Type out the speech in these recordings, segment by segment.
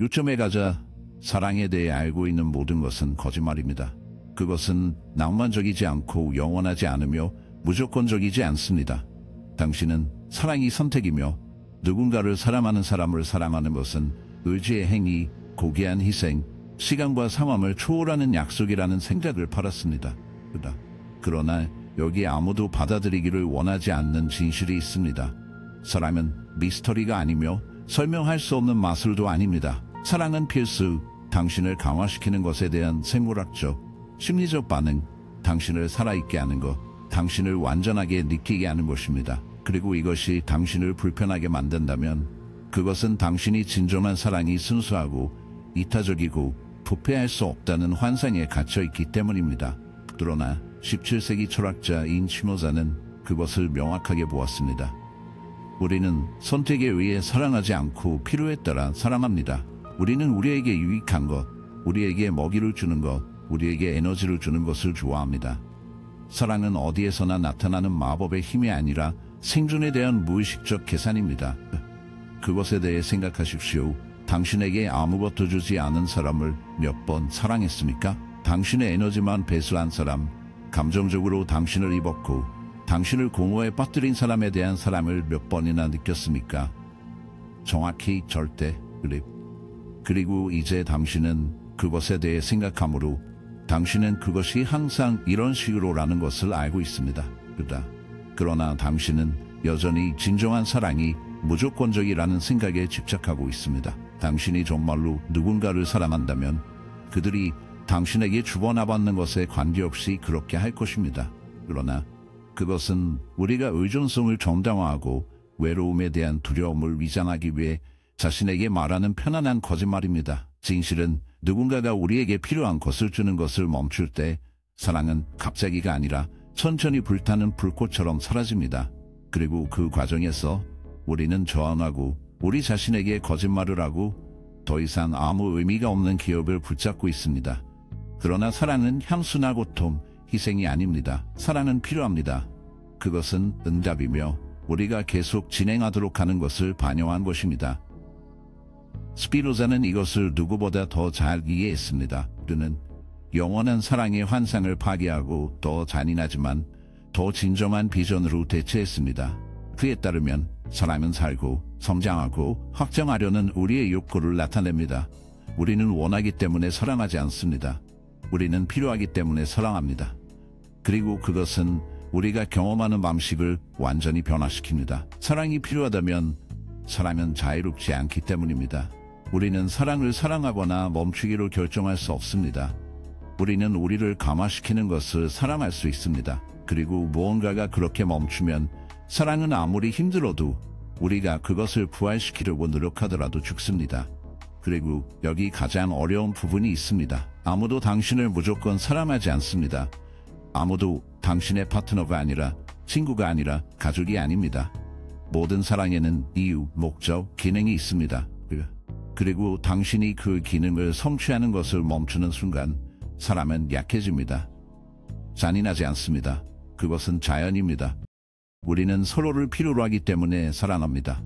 요점에 가자 사랑에 대해 알고 있는 모든 것은 거짓말입니다. 그것은 낭만적이지 않고 영원하지 않으며 무조건적이지 않습니다. 당신은 사랑이 선택이며 누군가를 사랑하는 사람을 사랑하는 것은 의지의 행위, 고귀한 희생, 시간과 상황을 초월하는 약속이라는 생각을 팔았습니다. 그러나 여기 아무도 받아들이기를 원하지 않는 진실이 있습니다. 사랑은 미스터리가 아니며 설명할 수 없는 마술도 아닙니다. 사랑은 필수, 당신을 강화시키는 것에 대한 생물학적, 심리적 반응, 당신을 살아있게 하는 것, 당신을 완전하게 느끼게 하는 것입니다. 그리고 이것이 당신을 불편하게 만든다면 그것은 당신이 진정한 사랑이 순수하고 이타적이고 부패할 수 없다는 환상에 갇혀있기 때문입니다. 그러나 17세기 철학자인 시모자는 그것을 명확하게 보았습니다. 우리는 선택에 의해 사랑하지 않고 필요에 따라 사랑합니다. 우리는 우리에게 유익한 것, 우리에게 먹이를 주는 것, 우리에게 에너지를 주는 것을 좋아합니다. 사랑은 어디에서나 나타나는 마법의 힘이 아니라 생존에 대한 무의식적 계산입니다. 그것에 대해 생각하십시오. 당신에게 아무것도 주지 않은 사람을 몇 번 사랑했습니까? 당신의 에너지만 배수한 사람, 감정적으로 당신을 입었고 당신을 공허에 빠뜨린 사람에 대한 사랑을 몇 번이나 느꼈습니까? 정확히 절대. 그리고 이제 당신은 그것에 대해 생각하므로 당신은 그것이 항상 이런 식으로라는 것을 알고 있습니다. 그러나 당신은 여전히 진정한 사랑이 무조건적이라는 생각에 집착하고 있습니다. 당신이 정말로 누군가를 사랑한다면 그들이 당신에게 주거나 받는 것에 관계없이 그렇게 할 것입니다. 그러나 그것은 우리가 의존성을 정당화하고 외로움에 대한 두려움을 위장하기 위해 자신에게 말하는 편안한 거짓말입니다. 진실은 누군가가 우리에게 필요한 것을 주는 것을 멈출 때 사랑은 갑자기가 아니라 천천히 불타는 불꽃처럼 사라집니다. 그리고 그 과정에서 우리는 저항하고 우리 자신에게 거짓말을 하고 더 이상 아무 의미가 없는 기억을 붙잡고 있습니다. 그러나 사랑은 향수나 고통, 희생이 아닙니다. 사랑은 필요합니다. 그것은 응답이며 우리가 계속 진행하도록 하는 것을 반영한 것입니다. 스피노자는 이것을 누구보다 더 잘 이해했습니다. 그는 영원한 사랑의 환상을 파괴하고 더 잔인하지만 더 진정한 비전으로 대체했습니다. 그에 따르면 사람은 살고 성장하고 확장하려는 우리의 욕구를 나타냅니다. 우리는 원하기 때문에 사랑하지 않습니다. 우리는 필요하기 때문에 사랑합니다. 그리고 그것은 우리가 경험하는 방식을 완전히 변화시킵니다. 사랑이 필요하다면 사람은 자유롭지 않기 때문입니다. 우리는 사랑을 사랑하거나 멈추기로 결정할 수 없습니다. 우리는 우리를 감화시키는 것을 사랑할 수 있습니다. 그리고 무언가가 그렇게 멈추면 사랑은 아무리 힘들어도 우리가 그것을 부활시키려고 노력하더라도 죽습니다. 그리고 여기 가장 어려운 부분이 있습니다. 아무도 당신을 무조건 사랑하지 않습니다. 아무도 당신의 파트너가 아니라 친구가 아니라 가족이 아닙니다. 모든 사랑에는 이유, 목적, 기능이 있습니다. 그리고 당신이 그 기능을 성취하는 것을 멈추는 순간 사람은 약해집니다. 잔인하지 않습니다. 그것은 자연입니다. 우리는 서로를 필요로 하기 때문에 사랑합니다.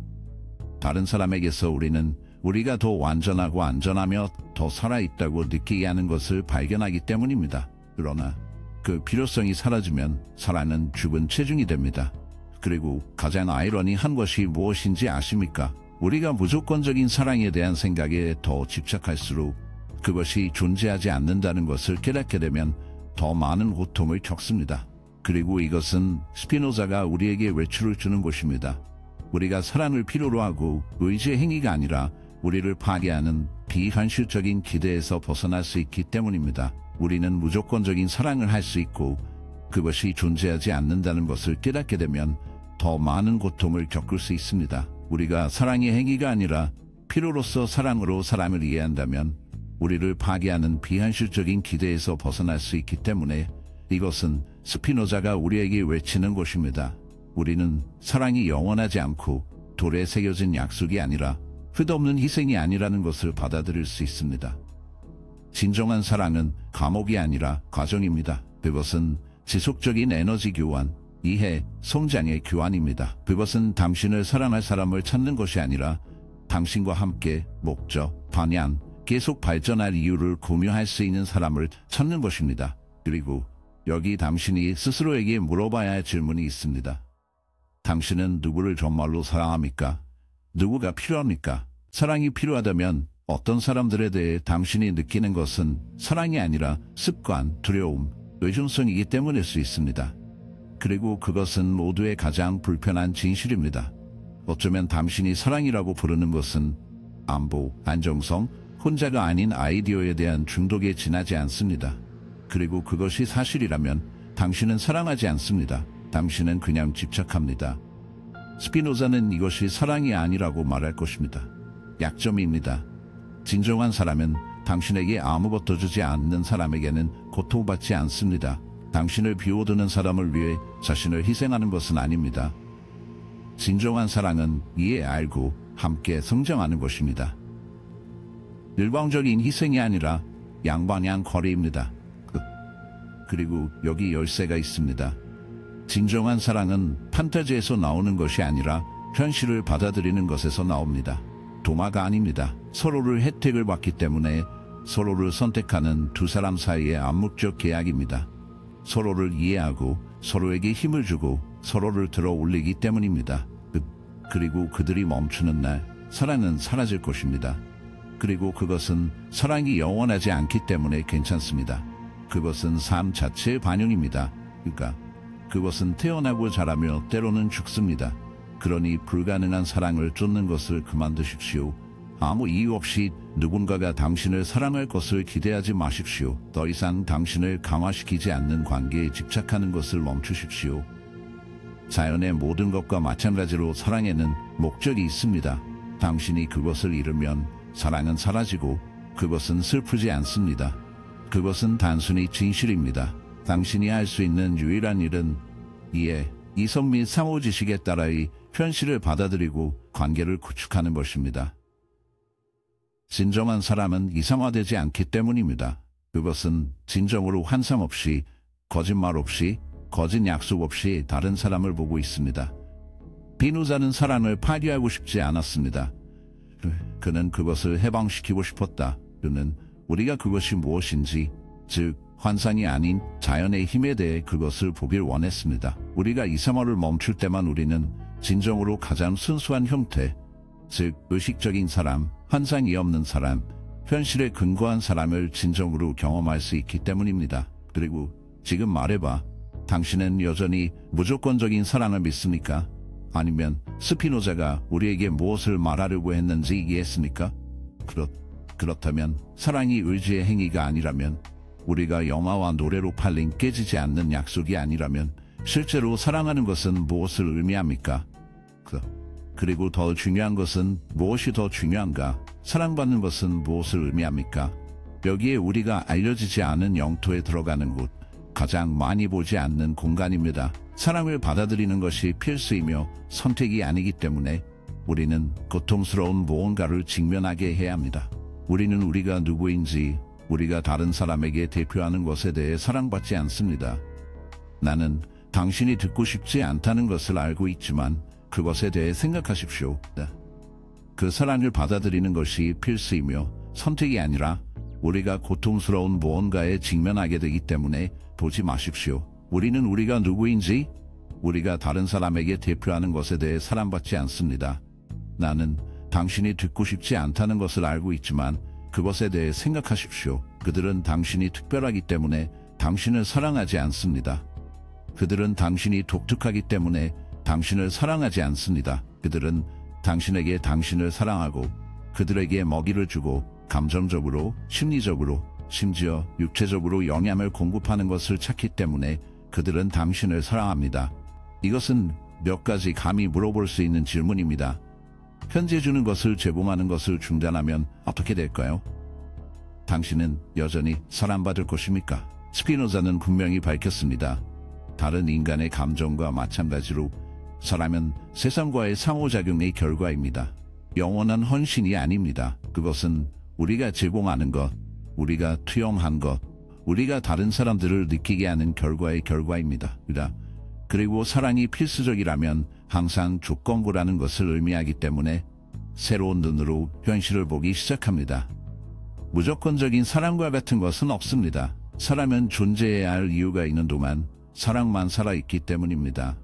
다른 사람에게서 우리는 우리가 더 완전하고 안전하며 더 살아있다고 느끼게 하는 것을 발견하기 때문입니다. 그러나 그 필요성이 사라지면 사랑은 죽은 체중이 됩니다. 그리고 가장 아이러니한 것이 무엇인지 아십니까? 우리가 무조건적인 사랑에 대한 생각에 더 집착할수록 그것이 존재하지 않는다는 것을 깨닫게 되면 더 많은 고통을 겪습니다. 그리고 이것은 스피노자가 우리에게 외출을 주는 것입니다. 우리가 사랑을 필요로 하고 의지의 행위가 아니라 우리를 파괴하는 비현실적인 기대에서 벗어날 수 있기 때문입니다. 우리는 무조건적인 사랑을 할 수 있고 그것이 존재하지 않는다는 것을 깨닫게 되면 더 많은 고통을 겪을 수 있습니다. 우리가 사랑의 행위가 아니라 필요로서 사랑으로 사람을 이해한다면 우리를 파괴하는 비현실적인 기대에서 벗어날 수 있기 때문에 이것은 스피노자가 우리에게 외치는 것입니다. 우리는 사랑이 영원하지 않고 돌에 새겨진 약속이 아니라 끝없는 희생이 아니라는 것을 받아들일 수 있습니다. 진정한 사랑은 감옥이 아니라 과정입니다. 그것은 지속적인 에너지 교환, 이해, 성장의 교환입니다. 그것은 당신을 사랑할 사람을 찾는 것이 아니라 당신과 함께 목적, 방향, 계속 발전할 이유를 공유할 수 있는 사람을 찾는 것입니다. 그리고 여기 당신이 스스로에게 물어봐야 할 질문이 있습니다. 당신은 누구를 정말로 사랑합니까? 누구가 필요합니까? 사랑이 필요하다면 어떤 사람들에 대해 당신이 느끼는 것은 사랑이 아니라 습관, 두려움, 의존성이기 때문일 수 있습니다. 그리고 그것은 모두의 가장 불편한 진실입니다. 어쩌면 당신이 사랑이라고 부르는 것은 안보, 안정성, 혼자가 아닌 아이디어에 대한 중독에 지나지 않습니다. 그리고 그것이 사실이라면 당신은 사랑하지 않습니다. 당신은 그냥 집착합니다. 스피노자는 이것이 사랑이 아니라고 말할 것입니다. 약점입니다. 진정한 사람은 당신에게 아무것도 주지 않는 사람에게는 고통받지 않습니다. 당신을 비워두는 사람을 위해 자신을 희생하는 것은 아닙니다. 진정한 사랑은 이해 알고 함께 성장하는 것입니다. 일방적인 희생이 아니라 양방향 거리입니다. 그리고 여기 열쇠가 있습니다. 진정한 사랑은 판타지에서 나오는 것이 아니라 현실을 받아들이는 것에서 나옵니다. 도마가 아닙니다. 서로를 혜택을 받기 때문에 서로를 선택하는 두 사람 사이의 암묵적 계약입니다. 서로를 이해하고 서로에게 힘을 주고 서로를 들어 올리기 때문입니다. 그리고 그들이 멈추는 날 사랑은 사라질 것입니다. 그리고 그것은 사랑이 영원하지 않기 때문에 괜찮습니다. 그것은 삶 자체의 반영입니다. 그것은 태어나고 자라며 때로는 죽습니다. 그러니 불가능한 사랑을 쫓는 것을 그만두십시오. 아무 이유 없이 누군가가 당신을 사랑할 것을 기대하지 마십시오. 더 이상 당신을 강화시키지 않는 관계에 집착하는 것을 멈추십시오. 자연의 모든 것과 마찬가지로 사랑에는 목적이 있습니다. 당신이 그것을 잃으면 사랑은 사라지고 그것은 슬프지 않습니다. 그것은 단순히 진실입니다. 당신이 할 수 있는 유일한 일은 이해, 이성 및 상호지식에 따라의 현실을 받아들이고 관계를 구축하는 것입니다. 진정한 사람은 이상화되지 않기 때문입니다. 그것은 진정으로 환상 없이, 거짓말 없이, 거짓 약속 없이 다른 사람을 보고 있습니다. 비누자는 사랑을 파괴하고 싶지 않았습니다. 그는 그것을 해방시키고 싶었다. 그는 우리가 그것이 무엇인지, 즉 환상이 아닌 자연의 힘에 대해 그것을 보길 원했습니다. 우리가 이상화를 멈출 때만 우리는 진정으로 가장 순수한 형태, 즉 의식적인 사람, 환상이 없는 사람, 현실에 근거한 사람을 진정으로 경험할 수 있기 때문입니다. 그리고 지금 말해봐. 당신은 여전히 무조건적인 사랑을 믿습니까? 아니면 스피노자가 우리에게 무엇을 말하려고 했는지 이해했습니까? 그렇다면 사랑이 의지의 행위가 아니라면, 우리가 영화와 노래로 팔린 깨지지 않는 약속이 아니라면 실제로 사랑하는 것은 무엇을 의미합니까? 그리고 더 중요한 것은 무엇이 더 중요한가? 사랑받는 것은 무엇을 의미합니까? 여기에 우리가 알려지지 않은 영토에 들어가는 곳, 가장 많이 보지 않는 공간입니다. 사랑을 받아들이는 것이 필수이며 선택이 아니기 때문에 우리는 고통스러운 무언가를 직면하게 해야 합니다. 우리는 우리가 누구인지, 우리가 다른 사람에게 대표하는 것에 대해 사랑받지 않습니다. 나는 당신이 듣고 싶지 않다는 것을 알고 있지만 그것에 대해 생각하십시오. 그 사랑을 받아들이는 것이 필수이며 선택이 아니라 우리가 고통스러운 무언가에 직면하게 되기 때문에 보지 마십시오. 우리는 우리가 누구인지, 우리가 다른 사람에게 대표하는 것에 대해 사랑받지 않습니다. 나는 당신이 듣고 싶지 않다는 것을 알고 있지만 그것에 대해 생각하십시오. 그들은 당신이 특별하기 때문에 당신을 사랑하지 않습니다. 그들은 당신이 독특하기 때문에 당신을 사랑하지 않습니다. 그들은 당신에게 당신을 사랑하고 그들에게 먹이를 주고 감정적으로, 심리적으로, 심지어 육체적으로 영향을 공급하는 것을 찾기 때문에 그들은 당신을 사랑합니다. 이것은 몇 가지 감히 물어볼 수 있는 질문입니다. 현재 주는 것을 제공하는 것을 중단하면 어떻게 될까요? 당신은 여전히 사랑받을 것입니까? 스피노자는 분명히 밝혔습니다. 다른 인간의 감정과 마찬가지로 사람은 세상과의 상호작용의 결과입니다. 영원한 헌신이 아닙니다. 그것은 우리가 제공하는 것, 우리가 투영한 것, 우리가 다른 사람들을 느끼게 하는 결과의 결과입니다. 그리고 사랑이 필수적이라면 항상 조건부라는 것을 의미하기 때문에 새로운 눈으로 현실을 보기 시작합니다. 무조건적인 사랑과 같은 것은 없습니다. 사람은 존재해야 할 이유가 있는 동안 사랑만 살아있기 때문입니다.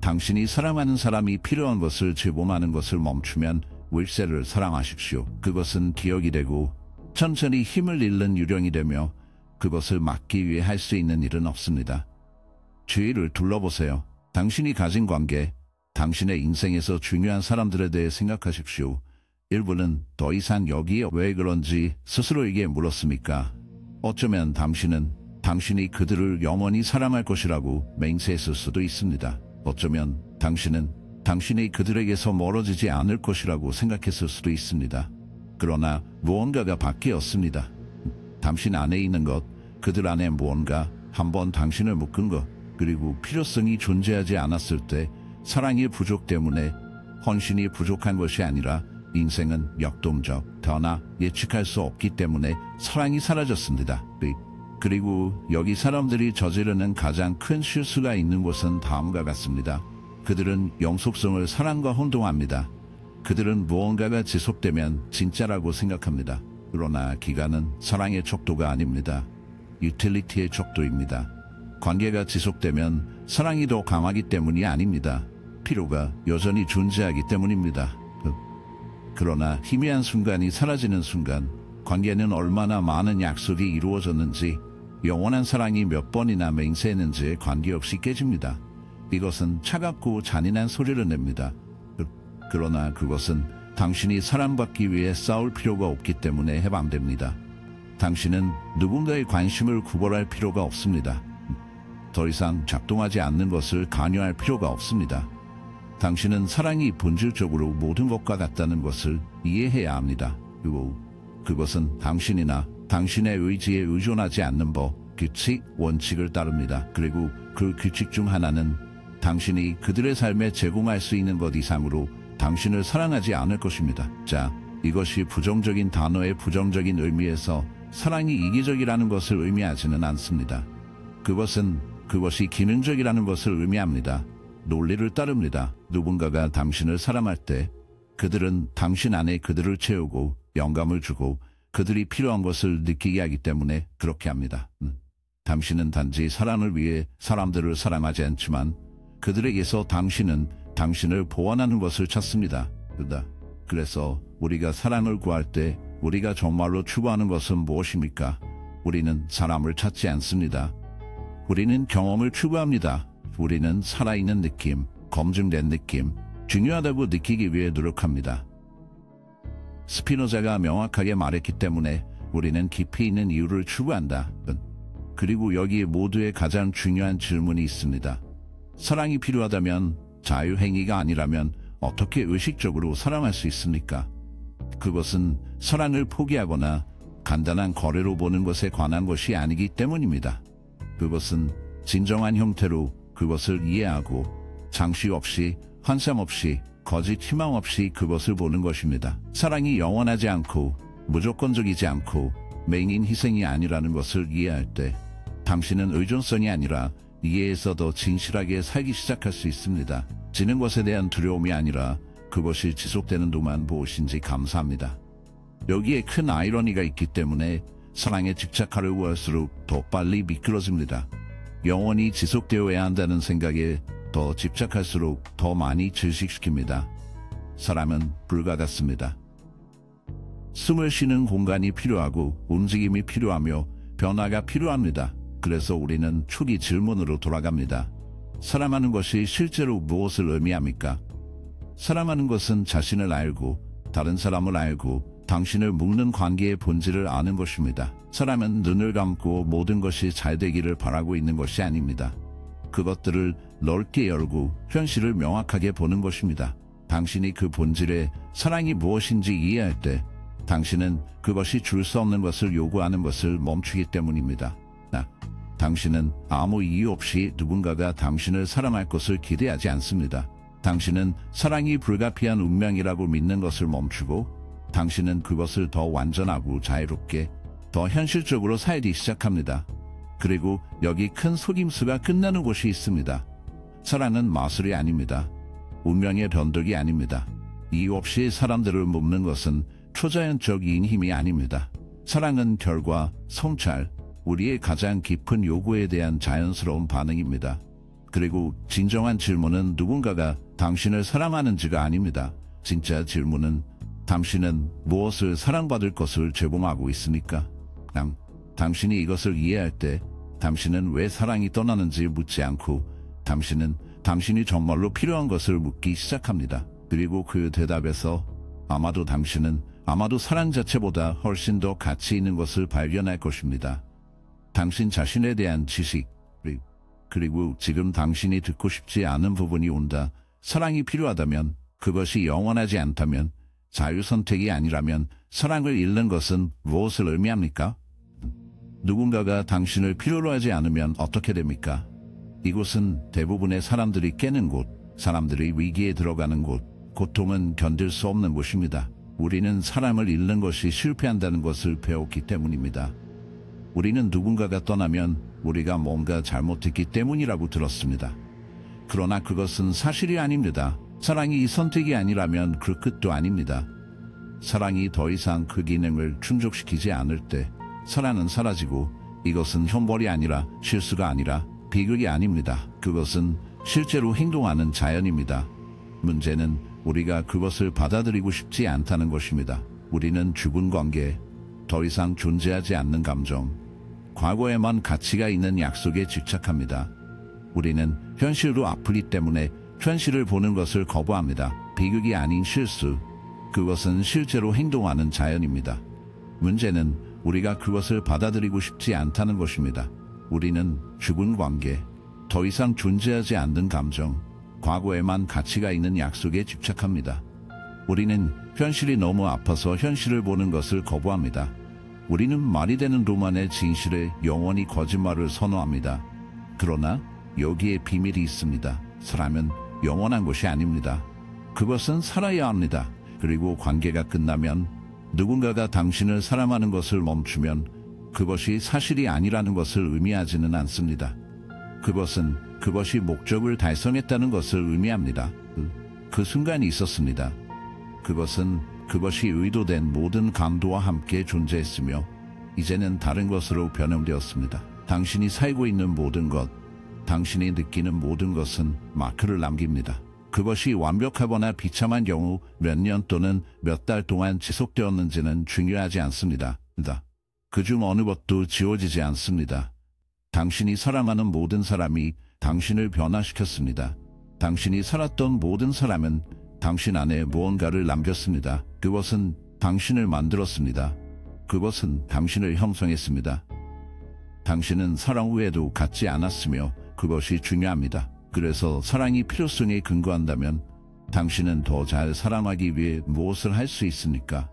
당신이 사랑하는 사람이 필요한 것을 제공하는 것을 멈추면 윌세를 사랑하십시오. 그것은 기억이 되고 천천히 힘을 잃는 유령이 되며 그것을 막기 위해 할 수 있는 일은 없습니다. 주위를 둘러보세요. 당신이 가진 관계, 당신의 인생에서 중요한 사람들에 대해 생각하십시오. 일부는 더 이상 여기에 왜 그런지 스스로에게 물었습니까? 어쩌면 당신이 그들을 영원히 사랑할 것이라고 맹세했을 수도 있습니다. 어쩌면 당신은 당신이 그들에게서 멀어지지 않을 것이라고 생각했을 수도 있습니다. 그러나 무언가가 바뀌었습니다. 당신 안에 있는 것, 그들 안에 무언가 한번 당신을 묶은 것, 그리고 필요성이 존재하지 않았을 때 사랑의 부족 때문에 헌신이 부족한 것이 아니라 인생은 역동적, 더나 예측할 수 없기 때문에 사랑이 사라졌습니다. 그리고 여기 사람들이 저지르는 가장 큰 실수가 있는 곳은 다음과 같습니다. 그들은 영속성을 사랑과 혼동합니다. 그들은 무언가가 지속되면 진짜라고 생각합니다. 그러나 기간은 사랑의 척도가 아닙니다. 유틸리티의 척도입니다. 관계가 지속되면 사랑이 더 강하기 때문이 아닙니다. 필요가 여전히 존재하기 때문입니다. 그러나 희미한 순간이 사라지는 순간 관계는 얼마나 많은 약속이 이루어졌는지, 영원한 사랑이 몇 번이나 맹세했는지에 관계없이 깨집니다. 이것은 차갑고 잔인한 소리를 냅니다. 그러나 그것은 당신이 사랑받기 위해 싸울 필요가 없기 때문에 해방됩니다. 당신은 누군가의 관심을 구걸할 필요가 없습니다. 더 이상 작동하지 않는 것을 강요할 필요가 없습니다. 당신은 사랑이 본질적으로 모든 것과 같다는 것을 이해해야 합니다. 그리고 그것은 당신이나 당신의 의지에 의존하지 않는 법, 규칙, 원칙을 따릅니다. 그리고 그 규칙 중 하나는 당신이 그들의 삶에 제공할 수 있는 것 이상으로 당신을 사랑하지 않을 것입니다. 자, 이것이 부정적인 단어의 부정적인 의미에서 사랑이 이기적이라는 것을 의미하지는 않습니다. 그것이 기능적이라는 것을 의미합니다. 논리를 따릅니다. 누군가가 당신을 사랑할 때 그들은 당신 안에 그들을 채우고 영감을 주고 그들이 필요한 것을 느끼게 하기 때문에 그렇게 합니다. 당신은 단지 사랑을 위해 사람들을 사랑하지 않지만 그들에게서 당신은 당신을 보완하는 것을 찾습니다. 그래서 우리가 사랑을 구할 때 우리가 정말로 추구하는 것은 무엇입니까? 우리는 사람을 찾지 않습니다. 우리는 경험을 추구합니다. 우리는 살아있는 느낌, 검증된 느낌, 중요하다고 느끼기 위해 노력합니다. 스피노자가 명확하게 말했기 때문에 우리는 깊이 있는 이유를 추구한다. 그리고 여기에 모두의 가장 중요한 질문이 있습니다. 사랑이 필요하다면, 자유행위가 아니라면 어떻게 의식적으로 사랑할 수 있습니까? 그것은 사랑을 포기하거나 간단한 거래로 보는 것에 관한 것이 아니기 때문입니다. 그것은 진정한 형태로 그것을 이해하고 장치 없이, 환상 없이, 거짓 희망 없이 그것을 보는 것입니다. 사랑이 영원하지 않고 무조건적이지 않고 맹인 희생이 아니라는 것을 이해할 때 당신은 의존성이 아니라 이해에서 더 진실하게 살기 시작할 수 있습니다. 지는 것에 대한 두려움이 아니라 그것이 지속되는 동안 무엇인지 감사합니다. 여기에 큰 아이러니가 있기 때문에 사랑에 집착하려고 할수록 더 빨리 미끄러집니다. 영원히 지속되어야 한다는 생각에 더 집착할수록 더 많이 질식시킵니다. 사람은 불과 같습니다. 숨을 쉬는 공간이 필요하고 움직임이 필요하며 변화가 필요합니다. 그래서 우리는 초기 질문으로 돌아갑니다. 사랑하는 것이 실제로 무엇을 의미합니까? 사랑하는 것은 자신을 알고 다른 사람을 알고 당신을 묶는 관계의 본질을 아는 것입니다. 사람은 눈을 감고 모든 것이 잘 되기를 바라고 있는 것이 아닙니다. 그것들을 넓게 열고 현실을 명확하게 보는 것입니다. 당신이 그 본질의 사랑이 무엇인지 이해할 때 당신은 그것이 줄 수 없는 것을 요구하는 것을 멈추기 때문입니다. 당신은 아무 이유 없이 누군가가 당신을 사랑할 것을 기대하지 않습니다. 당신은 사랑이 불가피한 운명이라고 믿는 것을 멈추고 당신은 그것을 더 완전하고 자유롭게, 더 현실적으로 살기 시작합니다. 그리고 여기 큰 속임수가 끝나는 곳이 있습니다. 사랑은 마술이 아닙니다. 운명의 변덕이 아닙니다. 이유 없이 사람들을 묶는 것은 초자연적인 힘이 아닙니다. 사랑은 결과, 성찰, 우리의 가장 깊은 요구에 대한 자연스러운 반응입니다. 그리고 진정한 질문은 누군가가 당신을 사랑하는지가 아닙니다. 진짜 질문은 당신은 무엇을 사랑받을 것을 제공하고 있습니까? 당신이 이것을 이해할 때 당신은 왜 사랑이 떠나는지 묻지 않고 당신이 정말로 필요한 것을 묻기 시작합니다. 그리고 그 대답에서 아마도 사랑 자체보다 훨씬 더 가치 있는 것을 발견할 것입니다. 당신 자신에 대한 지식, 그리고 지금 당신이 듣고 싶지 않은 부분이 온다. 사랑이 필요하다면, 그것이 영원하지 않다면, 자유선택이 아니라면 사랑을 잃는 것은 무엇을 의미합니까? 누군가가 당신을 필요로 하지 않으면 어떻게 됩니까? 이곳은 대부분의 사람들이 깨는 곳, 사람들이 위기에 들어가는 곳, 고통은 견딜 수 없는 곳입니다. 우리는 사람을 잃는 것이 실패한다는 것을 배웠기 때문입니다. 우리는 누군가가 떠나면 우리가 뭔가 잘못했기 때문이라고 들었습니다. 그러나 그것은 사실이 아닙니다. 사랑이 이 선택이 아니라면 그 끝도 아닙니다. 사랑이 더 이상 그 기능을 충족시키지 않을 때 사랑은 사라지고 이것은 형벌이 아니라 실수가 아니라 비극이 아닙니다. 그것은 실제로 행동하는 자연입니다. 문제는 우리가 그것을 받아들이고 싶지 않다는 것입니다. 우리는 죽은 관계, 더 이상 존재하지 않는 감정, 과거에만 가치가 있는 약속에 집착합니다. 우리는 현실도 아프기 때문에 현실을 보는 것을 거부합니다. 비극이 아닌 실수, 그것은 실제로 행동하는 자연입니다. 문제는 우리가 그것을 받아들이고 싶지 않다는 것입니다. 우리는 죽은 관계, 더 이상 존재하지 않는 감정, 과거에만 가치가 있는 약속에 집착합니다. 우리는 현실이 너무 아파서 현실을 보는 것을 거부합니다. 우리는 말이 되는 동안의 진실에 영원히 거짓말을 선호합니다. 그러나 여기에 비밀이 있습니다. 사람은 영원한 것이 아닙니다. 그것은 살아야 합니다. 그리고 관계가 끝나면 누군가가 당신을 사랑하는 것을 멈추면 그것이 사실이 아니라는 것을 의미하지는 않습니다. 그것이 목적을 달성했다는 것을 의미합니다. 그 순간이 있었습니다. 그것이 의도된 모든 감도와 함께 존재했으며 이제는 다른 것으로 변형되었습니다. 당신이 살고 있는 모든 것, 당신이 느끼는 모든 것은 마크를 남깁니다. 그것이 완벽하거나 비참한 경우 몇 년 또는 몇 달 동안 지속되었는지는 중요하지 않습니다. 그중 어느 것도 지워지지 않습니다. 당신이 사랑하는 모든 사람이 당신을 변화시켰습니다. 당신이 살았던 모든 사람은 당신 안에 무언가를 남겼습니다. 그것은 당신을 만들었습니다. 그것은 당신을 형성했습니다. 당신은 사랑 후에도 갖지 않았으며 그것이 중요합니다. 그래서 사랑이 필요성에 근거한다면 당신은 더 잘 사랑하기 위해 무엇을 할 수 있습니까?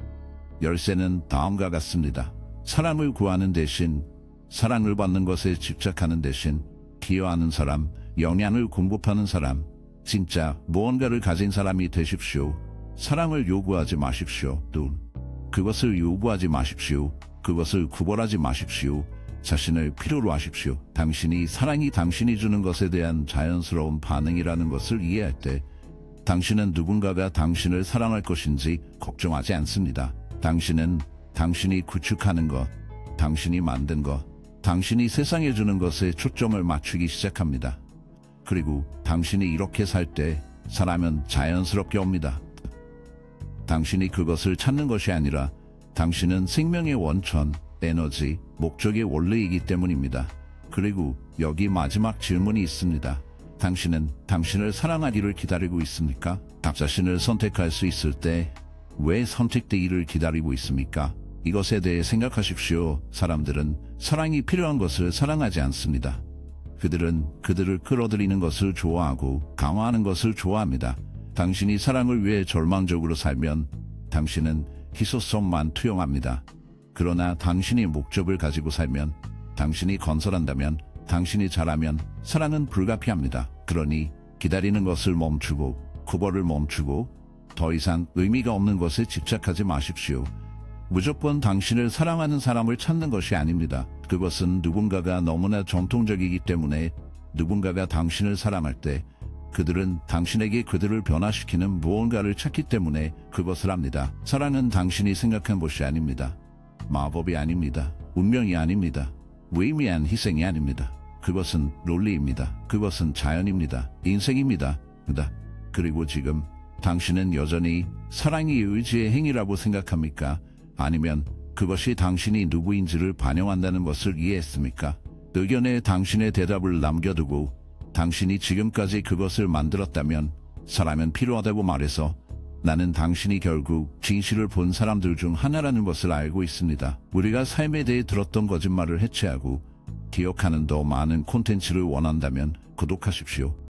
열쇠는 다음과 같습니다. 사랑을 구하는 대신, 사랑을 받는 것에 집착하는 대신, 기여하는 사람, 영향을 공급하는 사람, 진짜 무언가를 가진 사람이 되십시오. 사랑을 요구하지 마십시오. 그것을 요구하지 마십시오. 그것을 구걸하지 마십시오. 자신을 필요로 하십시오. 사랑이 당신이 주는 것에 대한 자연스러운 반응이라는 것을 이해할 때 당신은 누군가가 당신을 사랑할 것인지 걱정하지 않습니다. 당신이 구축하는 것, 당신이 만든 것, 당신이 세상에 주는 것에 초점을 맞추기 시작합니다. 그리고 당신이 이렇게 살 때 사람은 자연스럽게 옵니다. 당신이 그것을 찾는 것이 아니라 당신은 생명의 원천, 에너지, 목적의 원리이기 때문입니다. 그리고 여기 마지막 질문이 있습니다. 당신은 당신을 사랑하기를 기다리고 있습니까? 자신을 선택할 수 있을 때 왜 선택되기를 기다리고 있습니까? 이것에 대해 생각하십시오. 사람들은 사랑이 필요한 것을 사랑하지 않습니다. 그들을 끌어들이는 것을 좋아하고 강화하는 것을 좋아합니다. 당신이 사랑을 위해 절망적으로 살면 당신은 희소성만 투영합니다. 그러나 당신이 목적을 가지고 살면, 당신이 건설한다면, 당신이 잘하면 사랑은 불가피합니다. 그러니 기다리는 것을 멈추고 구걸을 멈추고 더 이상 의미가 없는 것에 집착하지 마십시오. 무조건 당신을 사랑하는 사람을 찾는 것이 아닙니다. 그것은 누군가가 너무나 전통적이기 때문에 누군가가 당신을 사랑할 때 그들은 당신에게 그들을 변화시키는 무언가를 찾기 때문에 그것을 합니다. 사랑은 당신이 생각한 것이 아닙니다. 마법이 아닙니다. 운명이 아닙니다. 무의미한 희생이 아닙니다. 그것은 논리입니다. 그것은 자연입니다. 인생입니다. 그리고 지금 당신은 여전히 사랑이 의지의 행위라고 생각합니까? 아니면 그것이 당신이 누구인지를 반영한다는 것을 이해했습니까? 의견에 당신의 대답을 남겨두고 당신이 지금까지 그것을 만들었다면 사람은 필요하다고 말해서 나는 당신이 결국 진실을 본 사람들 중 하나라는 것을 알고 있습니다. 우리가 삶에 대해 들었던 거짓말을 해체하고 기억하는 더 많은 콘텐츠를 원한다면 구독하십시오.